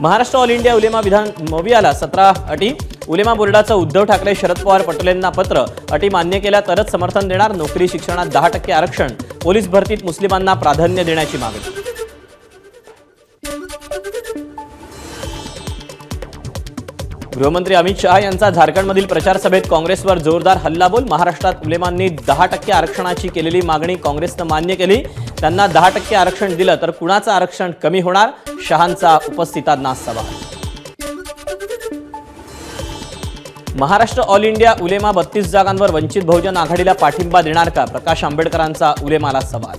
Maharashtra all India Ulema विधान मोवियाला 17 अटी। उलेमा बोर्डाचं उद्धव ठाकरे शरद पवार पटोलेंना पत्र। अटी मान्य केल्या तरच समर्थन देणार। नोकरी शिक्षणात 10% आरक्षण। पोलीस भरतीत मुस्लिमांना प्राधान्य देण्याची मागणी। गृहमंत्री अमित शहा यांचा झारखंडमधील प्रचार सभेत काँग्रेसवर जोरदार हल्लाबोल। महाराष्ट्रात उलेमांनी 10% आरक्षणाची केलेली मागणी काँग्रेसनं मान्य केली। त्यांना 10% आरक्षण दिलं तर कुणाचं आरक्षण कमी होणार? शहांचा उपस्थितांना सवाल। महाराष्ट्र ऑल इंडिया उलेमा 32 जागांवर वंचित बहुजन आघाडीला पाठिंबा देणार का? प्रकाश आंबेडकरांचा उलेमाला सवाल।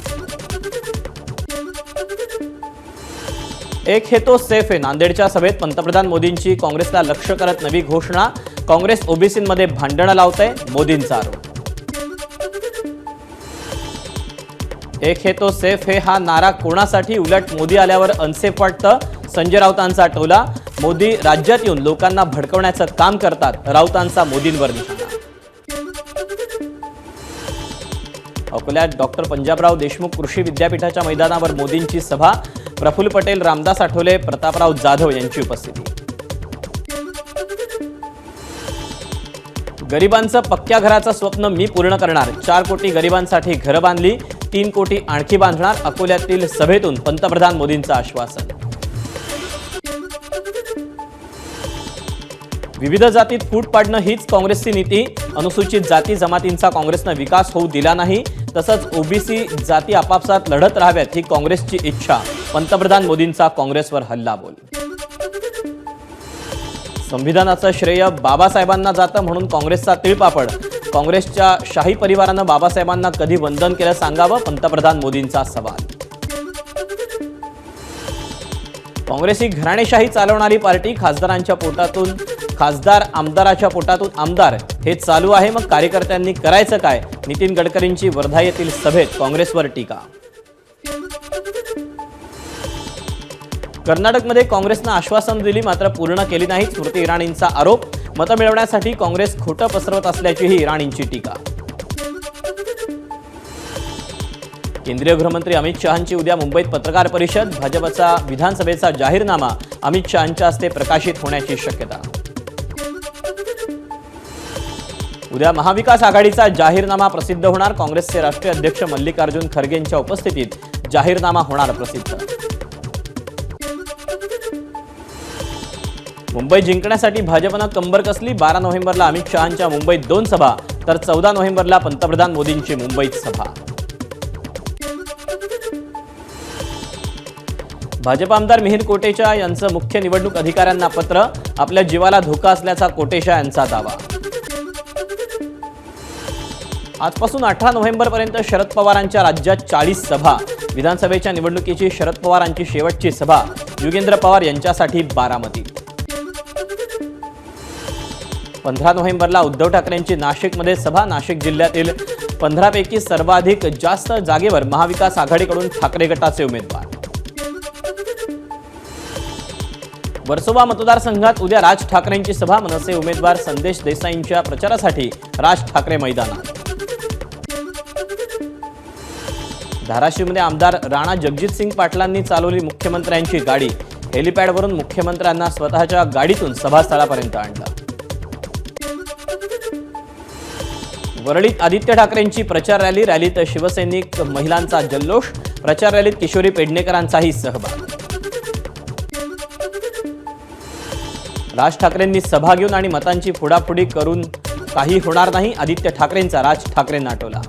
एक है तो सेफ है। नांदेडच्या सभेत पंतप्रधान मोदींची काँग्रेसला लक्ष्य करत नवी घोषणा। काँग्रेस ओबीसींमध्ये भांडणं लावतंय, मोदींचा आरोप। एक है तो सेफ है हा नारा कोणासाठी? उलट मोदी आल्यावर अनसेफ वाटतं, संजय राऊतांचा टोला। मोदी राज्यात येऊन लोकांना भडकवण्याचं काम करतात, राऊतांचा मोदींवर निशाणा। अकोल्यात डॉक्टर पंजाबराव देशमुख कृषी विद्यापीठाच्या मैदानावर मोदींची सभा। प्रफुल्ल पटेल, रामदास आठवले, प्रतापराव जाधव यांची उपस्थिती। गरिबांचं पक्क्या घराचं स्वप्न मी पूर्ण करणार। 4 कोटी गरिबांसाठी घरं बांधली, 3 कोटी आणखी बांधणार। अकोल्यातील सभेतून पंतप्रधान मोदींचं आश्वासन। विविध जातीत फूट पाडणं हीच काँग्रेसची नीती। अनुसूचित जाती जमातींचा काँग्रेसनं विकास होऊ दिला नाही, तसंच ओबीसी जाती आपापसात लढत राहाव्यात ही काँग्रेसची इच्छा। पंतप्रधान मोदींचा काँग्रेसवर हल्लाबोल। संविधानाचं श्रेय बाबासाहेबांना जातं म्हणून काँग्रेसचा तिळपापड। काँग्रेसच्या शाही परिवारानं बाबासाहेबांना कधी वंदन केलं सांगावं? पंतप्रधान मोदींचा सवाल। काँग्रेस ही घराणेशाही चालवणारी पार्टी। खासदारांच्या पोटातून खासदार, आमदाराच्या पोटातून आमदार हे चालू आहे, मग कार्यकर्त्यांनी करायचं काय? नितीन गडकरींची वर्धा येथील सभेत काँग्रेसवर टीका। कर्नाटकमध्ये काँग्रेसनं आश्वासन दिली मात्र पूर्ण केली नाही, स्मृती इराणींचा आरोप। मतं मिळवण्यासाठी काँग्रेस खोटं पसरवत असल्याचीही इराणींची टीका। केंद्रीय गृहमंत्री अमित शहांची उद्या मुंबईत पत्रकार परिषद। भाजपचा विधानसभेचा जाहीरनामा अमित शहांच्या हस्ते प्रकाशित होण्याची शक्यता। उद्या महाविकास आघाडीचा जाहीरनामा प्रसिद्ध होणार। काँग्रेसचे राष्ट्रीय अध्यक्ष मल्लिकार्जुन खरगेंच्या उपस्थितीत जाहीरनामा होणार प्रसिद्ध। मुंबई जिंकण्यासाठी भाजपनं कंबर कसली। 12 नोव्हेंबरला अमित शहांच्या मुंबईत 2 सभा तर 14 नोव्हेंबरला पंतप्रधान मोदींची मुंबईत सभा। भाजप आमदार मिहिर कोटेचा यांचं मुख्य निवडणूक अधिकाऱ्यांना पत्र। आपल्या जीवाला धोका असल्याचा कोटेचा यांचा दावा। आजपासून 18 नोव्हेंबरपर्यंत शरद पवारांच्या राज्यात 40 सभा। विधानसभेच्या निवडणुकीची शरद पवारांची शेवटची सभा। युगेंद्र पवार यांच्यासाठी बारामती। 15 नोव्हेंबरला उद्धव ठाकरेंची नाशिकमध्ये सभा। नाशिक जिल्ह्यातील 15 पैकी सर्वाधिक जास्त जागेवर महाविकास आघाडीकडून ठाकरे गटाचे उमेदवार। वर्सोवा मतदारसंघात उद्या राज ठाकरेंची सभा। मनसे उमेदवार संदेश देसाईंच्या प्रचारासाठी राज ठाकरे मैदानात। धाराशिवमध्ये आमदार राणा जगजितसिंग पाटलांनी चालवली मुख्यमंत्र्यांची गाडी। हेलिपॅडवरून मुख्यमंत्र्यांना स्वतःच्या गाडीतून सभास्थळापर्यंत आणलं। वरळीत आदित्य ठाकरेंची प्रचार रॅली। रॅलीत शिवसैनिक महिलांचा जल्लोष। प्रचार रॅलीत किशोरी पेडणेकरांचाही सहभाग। राज ठाकरेंनी सभा घेऊन आणि मतांची फोडाफोडी करून काही होणार नाही, आदित्य ठाकरेंचा राज ठाकरेंना टोला।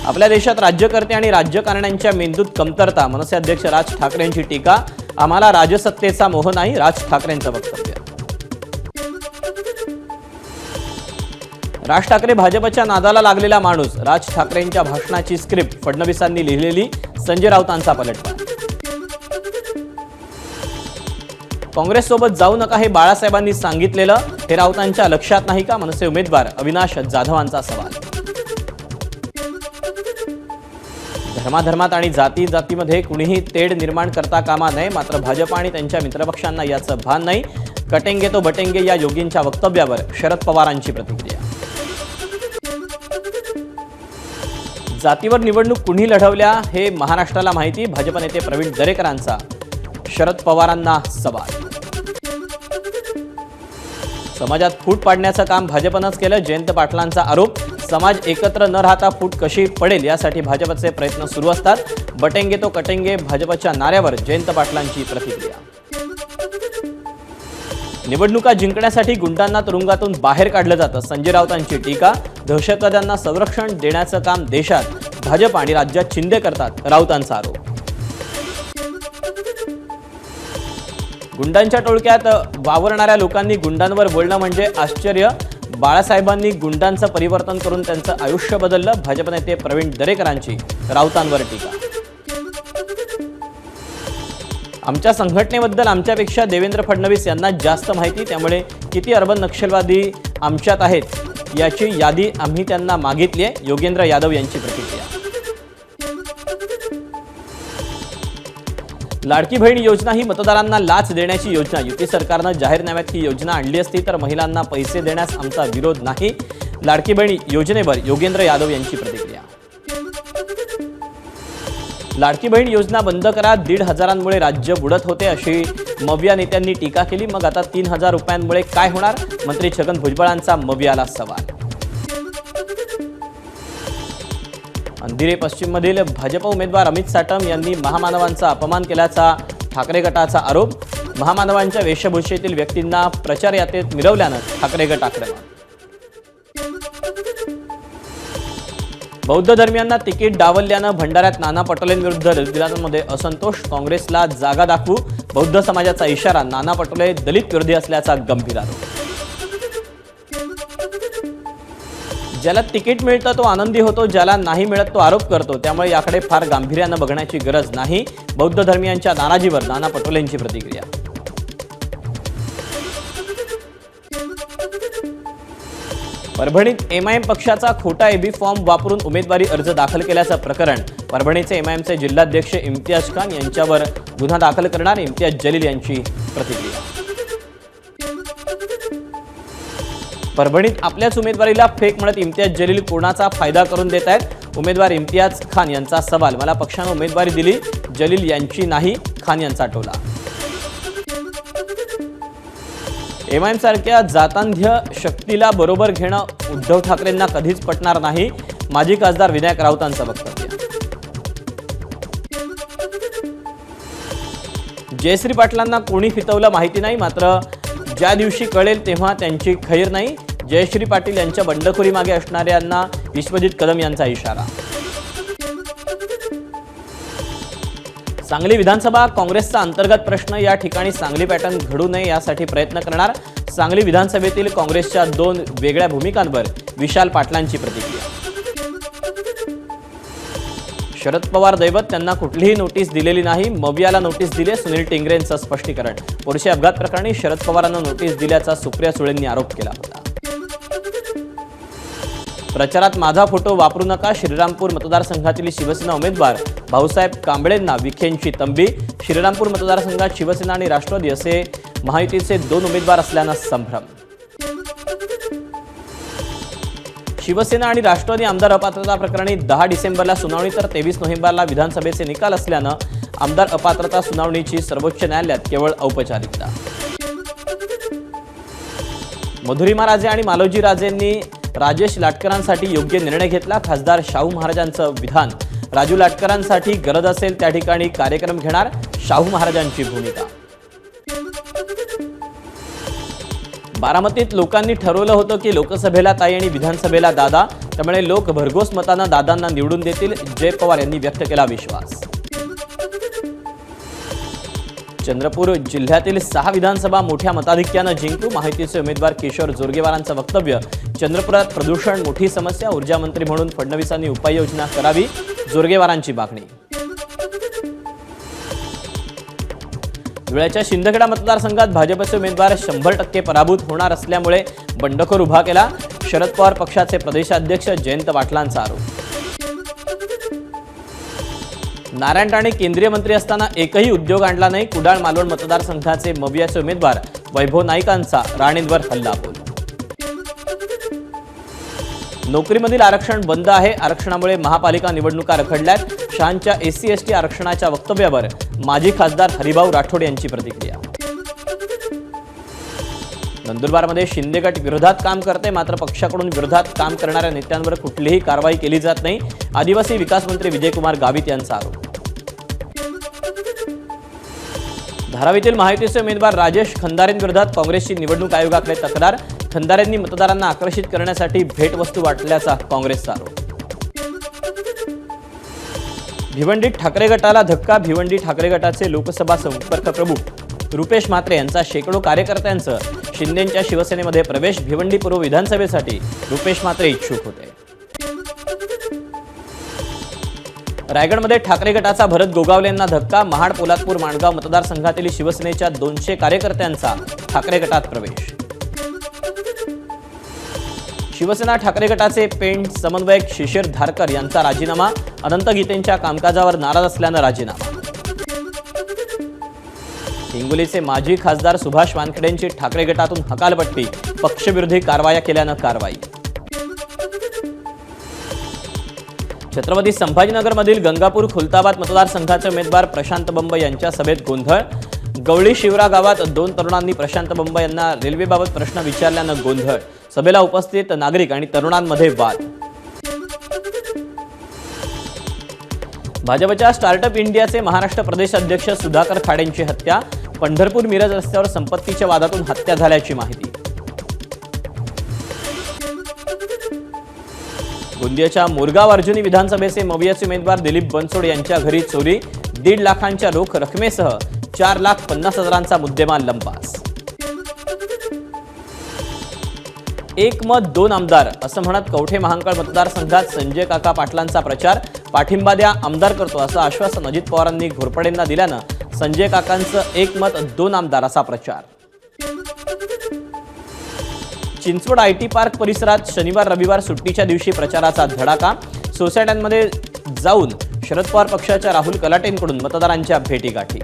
आपल्या देशात राज्यकर्ते आणि राजकारण्यांच्या मेंदूत कमतरता। मनसे अध्यक्ष राज ठाकरेंची टीका। आम्हाला राजसत्तेचा मोह नाही, राज ठाकरेंचं वक्तव्य। राज ठाकरे भाजपच्या नादाला लागलेला माणूस। राज ठाकरेंच्या भाषणाची स्क्रिप्ट फडणवीसांनी लिहिलेली, संजय राऊतांचा पलटवार। काँग्रेससोबत जाऊ नका हे बाळासाहेबांनी सांगितलेलं, हे राऊतांच्या लक्षात नाही का? मनसे उमेदवार अविनाश जाधवांचा सवाल। धर्माधर्मात आणि जाती जातीमध्ये कुणीही तेढ निर्माण करता कामा नये, मात्र भाजप आणि त्यांच्या मित्रपक्षांना याचं भान नाही। कटेंगे तो बटेंगे या योगींच्या वक्तव्यावर शरद पवारांची प्रतिक्रिया। जातीवर निवडणूक कुणी लढवल्या हे महाराष्ट्राला माहिती, भाजप नेते प्रवीण दरेकरांचा शरद पवारांना सवाल. समाजात फूट पाडण्याचं काम भाजपनंच केलं, जयंत पाटलांचा आरोप. समाज एकत्र न राहता फूट कशी पडेल यासाठी भाजपचे प्रयत्न सुरू असतात. बटेंगे तो कटेंगे भाजपच्या नाऱ्यावर जयंत पाटलांची प्रतिक्रिया. निवडणुका जिंकण्यासाठी गुंडांना तुरुंगातून बाहेर काढलं जातं, संजय राऊतांची टीका. दहशतवाद्यांना संरक्षण देण्याचं काम देशात भाजप आणि राज्यात शिंदे करतात, राऊतांचा आरोप. गुंडांच्या टोळक्यात वावरणाऱ्या लोकांनी गुंडांवर बोलणं म्हणजे आश्चर्य. बाळासाहेबांनी गुंडांचं परिवर्तन करून त्यांचं आयुष्य बदललं, भाजप नेते प्रवीण दरेकरांची राऊतांवर टीका. आमच्या संघटनेबद्दल आमच्यापेक्षा देवेंद्र फडणवीस यांना जास्त माहिती, त्यामुळे किती अर्बन नक्षलवादी आमच्यात आहेत याची यादी आम्ही त्यांना मागितली आहे, योगेंद्र यादव यांची प्रतिक्रिया. लाडकी बहीण योजना ही मतदारांना लाच देण्याची योजना. युती सरकारनं जाहीरनाम्यात ही योजना आणली असती तर महिलांना पैसे देण्यास आमचा विरोध नाही. लाडकी बहीण योजनेवर योगेंद्र यादव यांची प्रतिक्रिया. लाडकी बहीण योजना बंद करा, 1,500 राज्य बुडत होते अशी मविया नेत्यांनी टीका केली. मग आता 3,000 रुपयांमुळे काय होणार? मंत्री छगन भुजबळांचा मवियाला सवाल. अंधेरी पश्चिममधील भाजप उमेदवार अमित साटम यांनी महामानवांचा अपमान केल्याचा ठाकरे गटाचा आरोप. महामानवांच्या वेशभूषेतील व्यक्तींना प्रचार यात्रेत मिरवल्यानं ठाकरे गट आक्रमक. बौद्ध धर्मियांना तिकीट डावलल्यानं भंडाऱ्यात नाना पटोलेंविरुद्ध दलितांमध्ये असंतोष. काँग्रेसला जागा दाखवू, बौद्ध समाजाचा इशारा. नाना पटोले दलित विरोधी असल्याचा गंभीर आरोप. ज्याला तिकीट मिळतं तो आनंदी होतो, ज्याला नाही मिळत तो आरोप करतो, त्यामुळे याकडे फार गांभीर्यानं बघण्याची गरज नाही. बौद्ध धर्मियांच्या नाराजीवर नाना पटोलेंची प्रतिक्रिया. परभणीत एमआयएम पक्षाचा खोटा एबी फॉर्म वापरून उमेदवारी अर्ज दाखल केल्याचं प्रकरण. परभणीचे एमआयएमचे जिल्हाध्यक्ष इम्तियाज खान यांच्यावर गुन्हा दाखल करणार, इम्तियाज जलील यांची प्रतिक्रिया. परभणीत आपल्याच उमेदवारीला फेक म्हणत इम्तियाज जलील कोणाचा फायदा करून देत आहेत? उमेदवार इम्तियाज खान यांचा सवाल. मला पक्षानं उमेदवारी दिली, जलील यांची नाही, खान यांचा टोला. एमआयएम सारख्या जातांध्य शक्तीला बरोबर घेणं उद्धव ठाकरेंना कधीच पटणार नाही, माजी खासदार विनायक राऊतांचं वक्तव्य. जयश्री पाटलांना कोणी फितवलं माहिती नाही, मात्र ज्या दिवशी कळेल तेव्हा त्यांची खैर नाही. जयश्री पाटील यांच्या बंडखोरी मागे असणाऱ्यांना विश्वजित कदम यांचा इशारा. सांगली विधानसभा काँग्रेसचा अंतर्गत प्रश्न. या ठिकाणी सांगली पॅटर्न घडू नये यासाठी प्रयत्न करणार. सांगली विधानसभेतील काँग्रेसच्या 2 वेगळ्या भूमिकांवर विशाल पाटलांची प्रतिक्रिया. शरद पवार दैवत, त्यांना कुठलीही नोटीस दिलेली नाही, मवियाला नोटीस दिली. सुनील टिंगरेंचं स्पष्टीकरण. पोरशे अपघात प्रकरणी शरद पवारांना नोटीस दिल्याचा सुप्रिया सुळेंनी आरोप केला होता. प्रचारात माझा फोटो वापरू नका, श्रीरामपूर मतदारसंघातील शिवसेना उमेदवार भाऊसाहेब कांबळेंना विखेंची तंबी. श्रीरामपूर मतदारसंघात शिवसेना आणि राष्ट्रवादी असे महायुतीचे 2 उमेदवार असल्यानं संभ्रम. शिवसेना आणि राष्ट्रवादी आमदार अपात्रता प्रकरणी 10 डिसेंबरला सुनावणी तर 23 नोव्हेंबरला विधानसभेचे निकाल असल्यानं आमदार अपात्रता सुनावणीची सर्वोच्च न्यायालयात केवळ औपचारिकता. मधुरिमा राजे आणि मालोजी राजेंनी राजेश लाटकरांसाठी योग्य निर्णय घेतला. खासदार शाहू महाराजांचं विधान. राजू लाटकरांसाठी गरज असेल त्या ठिकाणी कार्यक्रम घेणार, शाहू महाराजांची भूमिका. बारामतीत लोकांनी ठरवलं होतं की लोकसभेला ताई आणि विधानसभेला दादा, त्यामुळे लोक भरघोस मतांना दादांना निवडून देतील, जय पवार यांनी व्यक्त केला विश्वास. चंद्रपूर जिल्ह्यातील 6 विधानसभा मोठ्या मताधिक्यानं जिंकू, महायुतीचे उमेदवार किशोर जोरगेवारांचं वक्तव्य. चंद्रपुरात प्रदूषण मोठी समस्या, ऊर्जा मंत्री म्हणून फडणवीसांनी उपाययोजना करावी, जोरगेवारांची मागणी. धुळ्याच्या शिंदखेडा मतदारसंघात भाजपचे उमेदवार 100% पराभूत होणार असल्यामुळे बंडखोर उभा केला. शरद पवार पक्षाचे प्रदेशाध्यक्ष जयंत पाटलांचा आरोप. नारायण राणे केंद्रीय मंत्री असताना एकही उद्योग आणला नाही, कुडाळ मालवण मतदारसंघाचे मवियाचे उमेदवार वैभव नाईकांचा राणेंवर हल्लाबोल. नोकरीमधील आरक्षण बंद आहे, आरक्षणामुळे महापालिका निवडणुका रखडल्यात. शहांच्या SC/ST आरक्षणाच्या वक्तव्यावर माजी खासदार हरिभाऊ राठोड यांची प्रतिक्रिया. नंदुरबारमध्ये शिंदे गट विरोधात काम करते, मात्र पक्षाकडून विरोधात काम करणाऱ्या नेत्यांवर कुठलीही कारवाई केली जात नाही. आदिवासी विकास मंत्री विजयकुमार गावित यांचा आरोप. धारावीतील महायुतीचे उमेदवार राजेश खंदारेंविरोधात काँग्रेसची निवडणूक आयोगाकडे तक्रार. खंदारेंनी मतदारांना आकर्षित करण्यासाठी भेटवस्तू वाटल्याचा काँग्रेसचा आरोप. भिवंडीत ठाकरे गटाला धक्का. भिवंडी ठाकरे गटाचे लोकसभा संपर्क प्रमुख रुपेश म्हात्रे यांचा शेकडो कार्यकर्त्यांचं शिंदेंच्या शिवसेनेमध्ये प्रवेश. भिवंडी पूर्व विधानसभेसाठी रुपेश म्हात्रे इच्छुक होते. रायगडमध्ये ठाकरे गटाचा भरत गोगावले यांना धक्का. महाड पोलादपूर माणगाव मतदारसंघातील शिवसेनेच्या 200 कार्यकर्त्यांचा ठाकरे गटात प्रवेश. शिवसेना ठाकरे गटाचे पेंट समन्वयक शिशिर धारकर यांचा राजीनामा. अनंत गीतेंच्या कामकाजावर नाराज असल्यानं राजीनामा. हिंगोलीचे माजी खासदार सुभाष वानखेडेंची ठाकरे गटातून हकालपट्टी. पक्षविरोधी कारवाया केल्यानं कारवाई. छत्रपती संभाजीनगरमधील गंगापूर खुलताबाद मतदारसंघाचे उमेदवार प्रशांत बंब यांच्या सभेत गोंधळ. गवळी शिवरा गावात 2 तरुणांनी प्रशांत बंब यांना रेल्वेबाबत प्रश्न विचारल्यानं गोंधळ. सभेला उपस्थित नागरिक आणि तरुणांमध्ये वाद. भाजपच्या स्टार्टअप इंडियाचे महाराष्ट्र प्रदेश अध्यक्ष सुधाकर खाडेंची हत्या. पंढरपूर मिरज रस्त्यावर संपत्तीच्या वादातून हत्या झाल्याची माहिती. गोंदियाच्या मोरगाव अर्जुनी विधानसभेचे मवियाचे उमेदवार दिलीप बनसोड यांच्या घरी चोरी. 1.5 लाखांच्या रोख रकमेसह 4,50,000चा मुद्देमाल लंपास. एक मत 2 आमदार असं म्हणत कवठे महांकाळ मतदारसंघात संजय काका पाटलांचा प्रचार. पाठिंबा द्या, आमदार करतो असं आश्वासन अजित पवारांनी घोरपडेंना दिल्यानं संजय काकांचं 1 मत 2 आमदार असा प्रचार. चिंचवड IT पार्क परिसरात शनिवार रविवार सुट्टीच्या दिवशी प्रचाराचा धडाका. सोसायट्यांमध्ये जाऊन शरद पवार पक्षाच्या राहुल कलाटेंकडून मतदारांच्या भेटीगाठी.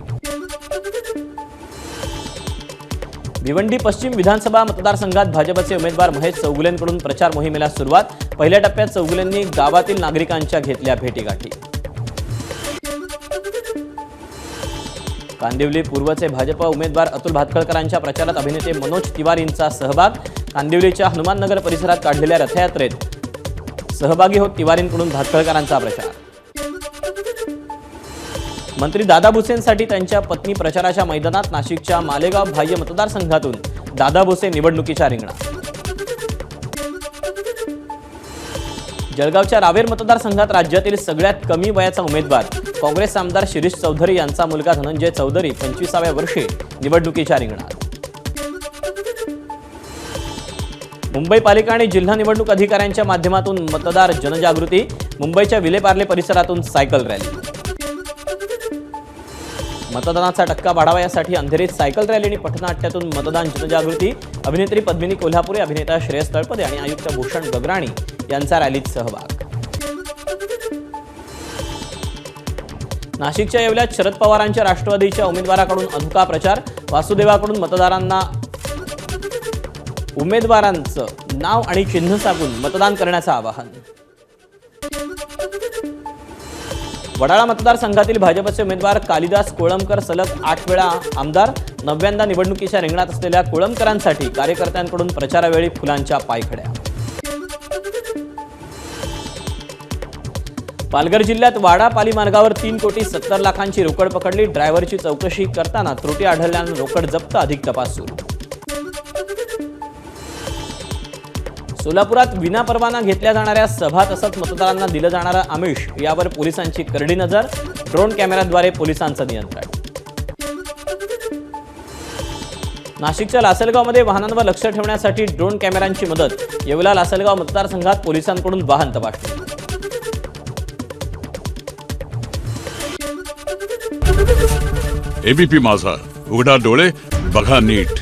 भिवंडी पश्चिम विधानसभा मतदारसंघात भाजपचे उमेदवार महेश चौगुलेंकडून प्रचार मोहिमेला सुरुवात. पहिल्या टप्प्यात चौगुलेंनी गावातील नागरिकांच्या घेतल्या भेटीगाठी. कांदिवली पूर्वचे भाजप उमेदवार अतुल भातखळकरांच्या प्रचारात अभिनेते मनोज तिवारींचा सहभाग. कांदिवलीच्या हनुमाननगर परिसरात काढलेल्या रथयात्रेत सहभागी होत तिवारींकडून भातखळकरांचा प्रचार. मंत्री दादा भुसेंसाठी त्यांच्या पत्नी प्रचाराच्या मैदानात. नाशिकच्या मालेगाव बाह्य मतदारसंघातून दादा भुसे निवडणुकीच्या रिंगणात. जळगावच्या रावेर मतदारसंघात राज्यातील सगळ्यात कमी वयाचा उमेदवार काँग्रेस आमदार शिरीष चौधरी यांचा मुलगा धनंजय चौधरी 25व्या वर्षी निवडणुकीच्या रिंगणात. मुंबई पालिका आणि जिल्हा निवडणूक अधिकाऱ्यांच्या माध्यमातून मतदार जनजागृती. मुंबईच्या विलेपार्ले परिसरातून सायकल रॅली. मतदानाचा टक्का वाढावा यासाठी अंधेरीत सायकल रॅली आणि पथनाट्यातून मतदान जनजागृती. अभिनेत्री पद्मिनी कोल्हापुरे, अभिनेता श्रेयस तळपदे आणि आयुक्त भूषण गगराणी यांचा रॅलीत सहभाग. नाशिकच्या येवल्यात शरद पवारांच्या राष्ट्रवादीच्या उमेदवाराकडून अधुका प्रचार. वासुदेवाकडून मतदारांना उमेदवारांचं नाव आणि चिन्ह सांगून मतदान करण्याचं आवाहन. वडाळा मतदारसंघातील भाजपचे उमेदवार कालिदास कोळंबकर सलग 8 वेळा आमदार. 9व्यांदा निवडणुकीच्या रिंगणात असलेल्या कोळंबकरांसाठी कार्यकर्त्यांकडून प्रचारावेळी फुलांच्या पायखड्या. पालघर जिल्ह्यात वाडा पाली मार्गावर 3,70,00,000ची रोकड पकडली. ड्रायव्हरची चौकशी करताना त्रुटी आढळल्यानं रोकड जप्त. अधिक तपास सुरू. सोलापुरात विनापरवाना घेतल्या जाणाऱ्या सभा तसंच मतदारांना दिलं जाणारं आमिष यावर पोलिसांची करडी नजर. ड्रोन कॅमेऱ्याद्वारे पोलिसांचं नियंत्रण. नाशिकच्या लासलगावमध्ये वाहनांवर लक्ष ठेवण्यासाठी ड्रोन कॅमेऱ्यांची मदत. येवला लासलगाव मतदारसंघात पोलिसांकडून वाहन तपासणी. एबीपी माझा, उघडा डोळे बघा नीट.